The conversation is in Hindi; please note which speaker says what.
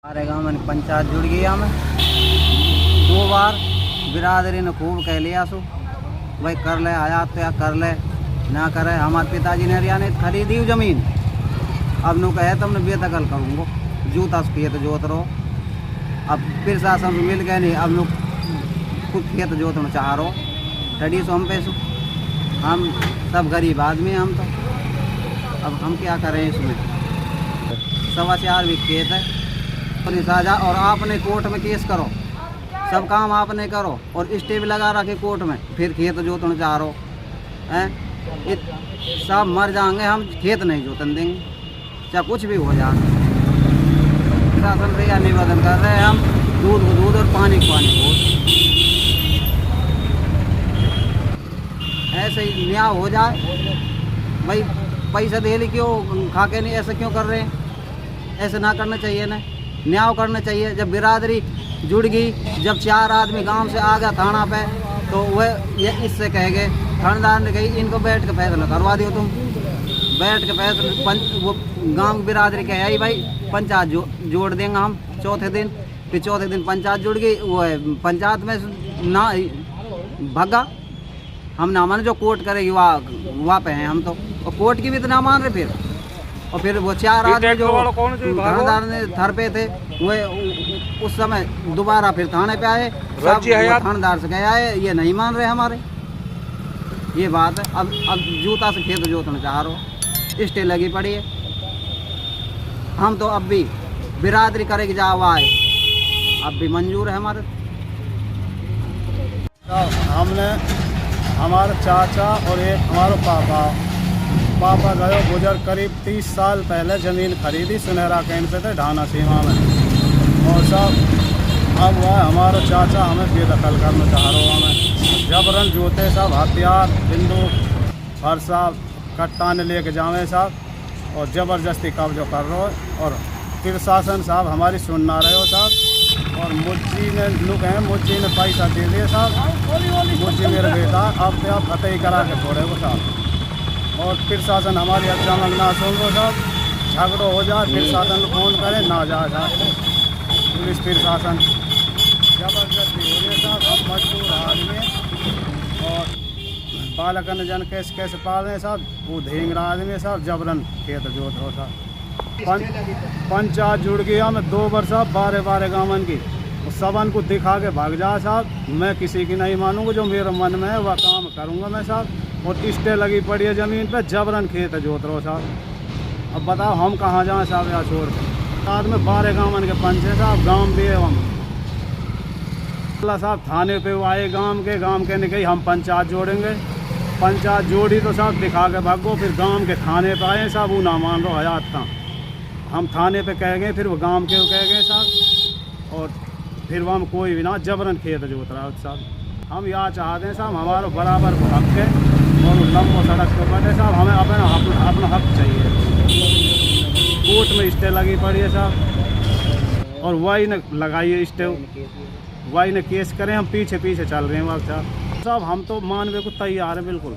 Speaker 1: हमारे गांव में पंचायत जुड़ गई हमें 2 बार बिरादरी ने खूब कह लिया सो भाई कर ले आया तो या कर ले ना करे। हमारे पिताजी ने हरियाणा खरीदी जमीन, अब नु कहे तुमने बेदखल करूँगो जूता से खेत जोत रहो। अब फिर शासन मिल गए नहीं, अब नु खुद खेत जोतना चाह रहो डडी सो हम पैसो। हम सब गरीब आदमी हैं हम तो, अब हम क्या करें इसमें। 4.25 भी खेत है और साझा, और आपने कोर्ट में केस करो, सब काम आपने करो और स्टे भी लगा रखे कोर्ट में, फिर खेत जोतना चाह रहे हैं। सब मर जाएंगे, हम खेत नहीं जोतन देंगे चाहे कुछ भी हो जाए। शासन से यह निवेदन कर रहे हैं हम, दूध को दूध और पानी को पानी को ऐसे ही न्याय हो जाए। भाई पैसा दे ली क्यों खा के नहीं, ऐसा क्यों कर रहे हैं? ऐसे ना करना चाहिए ना, न्याय करना चाहिए। जब बिरादरी जुड़ गई, जब 4 आदमी गांव से आ गया थाना पे, तो वह ये इससे कह गए थानेदार ने कही इनको बैठ के फैसला करवा दियो तुम। बैठ के फैसला वो गांव की बिरादरी कहे आई भाई पंचायत जोड़ देंगे हम चौथे दिन। फिर चौथे दिन पंचायत जुड़ गई, वो पंचायत में ना भगा, हम ना मान जो कोर्ट करेगी वहाँ पे हैं हम तो, और कोर्ट की भी तो ना मान रहे फिर। और फिर वो 4 आदमी जो थानेदार ने थर पे थे वो उस समय दोबारा फिर थाने पे आए, सब थानेदार से कहे आए ये नहीं मान रहे हमारे, ये बात है। अब जूता से खेत जोतना चाह रहे, स्टे लगी पड़ी है। हम तो अब भी बिरादरी करेगी जा आए, अब भी मंजूर है हमारे।
Speaker 2: तो हमने हमारे चाचा और एक हमारे पापा गए गुजर करीब 30 साल पहले ज़मीन खरीदी सुनहरा कैंप पे थे ढाना सीमा में, और सब अब वह हमारे चाचा हमें बेदखल करना चाह रहे हो। हमें जबरन जोते सब हथियार बंदूक फरसा कट्टान लेके जावे सब, और ज़बरदस्ती कब्जा कर रहे हो। और प्रशासन साहब हमारी सुन ना रहे हो साहब, और मुझी ने पैसा दे दिए साहब, मुझी मेरा बेटा अब तो आप फतेह करा के छोड़े वो साहब। और प्रशासन हमारी अच्छा ना सुन लो साहब, झगड़ो हो जाए प्रशासन को फोन करें ना जा पुलिस प्रशासन जबरदस्ती हो रही है साहब। हम मजबूर आदमी और बालकन जन कैसे पाल रहे साहब, वो धेंगरा आदमी साहब, जबरन खेत जोत हो साहब। पंचायत जुड़ गई हमें 2 वर्ष साहब 12 गाँवन की, सबन को दिखा के भाग जा साहब। मैं किसी की नहीं मानूंगा, जो मेरे मन में है वह काम करूंगा मैं साहब। और स्टे लगी पड़ी है ज़मीन पे, जबरन खेत जोत रहो साहब। अब बताओ हम कहाँ जाएँ साहब यहाँ छोड़ के। साथ में 12 गाँवन के पंच है साहब, गाँव भी है हम साहब। थाने पे वो आए गाँव के ने कही हम पंचायत जोड़ेंगे, पंचायत जोड़ी तो साहब दिखा के भागो। फिर गाँव के थाने पे आए साहब, वो ना मान लो हयात था। हम थाने पे कह गए, फिर वो गाँव के कह गए साहब, और फिर वह हम कोई भी ना जबरन खेत जोत रहा है साहब। हम यहाँ चाहते हैं साहब हमारा बराबर हक है, और लंबो सड़क पर बैठे साहब, हमें अपना हक चाहिए। कोर्ट में स्टे लगी पड़ी है साहब, और वही ने लगाई है स्टे, वही ने केस करें। हम पीछे चल रहे हैं वक्त साहब। हम तो मानवे को तैयार हैं बिल्कुल।